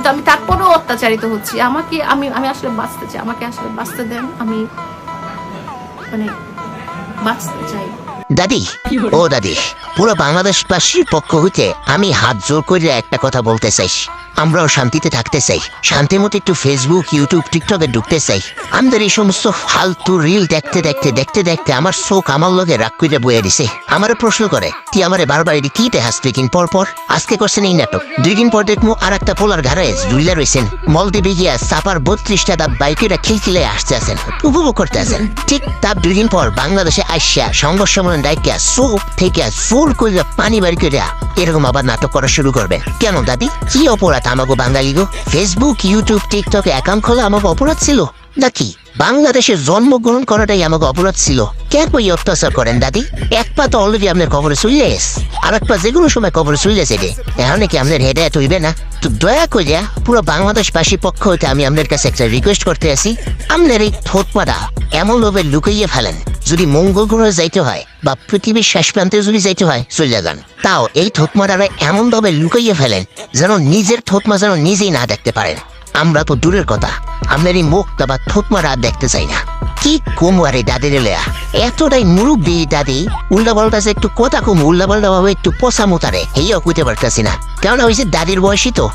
কিন্তু আমি তারপরেও অত্যাচারিত হচ্ছি। আমাকে আমি আমি আসলে বাঁচতে চাই, আমাকে আসলে বাঁচতে দেন, আমি মানে বাঁচতে চাই। দাদি, ও দাদি, পুরো বাংলাদেশবাসীর পক্ষ হইতে আমি হাত জোর করে একটা কথা বলতে চাই। আমরাও শান্তিতে থাকতে চাই, শান্তি মতো একটু ফেসবুক, ইউটিউব, টিকটকে ঢুকতে চাই। আমাদের এই সমস্ত ফালতু রিল দেখতে দেখতে দেখতে দেখতে আমার চোখ আমার লগে রাগ করে বয়ে দিছে। আমারে প্রশ্ন করে, তুই আমারে বারবার এটি কি দেখাস 2 দিন পর পর? আজকে করছেন এই নাটক, 2 দিন পর দেখবো আর একটা পোলার ঘাড়ে ঝুইলা রয়েছেন, মলদ্বীপে গিয়া চাপার 32টা দাঁত বাইকেরা খিলখিলে আসতে আছেন, উপভোগ করতে আছেন। ঠিক তার 2 দিন পর বাংলাদেশে আসিয়া সংঘর্ষ ডাইকিয়া চোখ থেকে ফুল করে পানি বাড়ি করে এরকম আবার নাটক করা শুরু করবে কেন দাদি? কি অপরাধ আমাকে বাঙালি গো? ফেসবুক, ইউটিউব, টিকটকে অ্যাকাউন্ট খোলা আমাকে অপরাধ ছিল নাকি? বাংলাদেশে জন্মগ্রহণ করাটাই আমাকে অপরাধ ছিল? কেন ওই অত্যাচার করেন দাদি? এক পা তো অলরেডি আপনার কবরে চলে আর এক পা যে কোনো সময় কবরে চলেছে রে, এখন কি আপনার হেদায়ত হইবে না? তো দয়া করিয়া পুরো বাংলাদেশবাসীর পক্ষ হইতে আমি আপনার কাছে একটা রিকোয়েস্ট করতে আসি, আপনার এই থোতমাটা এমন লোভে লুকাইয়ে ফেলেন, যদি মঙ্গল গ্রহে যাইতে হয় বা পৃথিবীর শেষ প্রান্তে যদি যাইতে হয় চলে যান, তাও এই থোতমাটারা এমন ভাবে লুকাইয়ে ফেলেন যেন নিজের থোতমা যেন নিজেই না দেখতে পারেন। আমরা তো দূরের কথা, আপনার এই মুখটা বা থোতমারা দেখতে চাই না। কি কম আরে দাদির লেয়া, এতটাই মুরব্বী দাদি, উল্টা পাল্টা একটু কথা কম, উল্টা পাল্টা ভাবে একটু পোষা মোতারে এইও কইতে পারতেছি না, কেননা হয়েছে দাদির বয়সী তো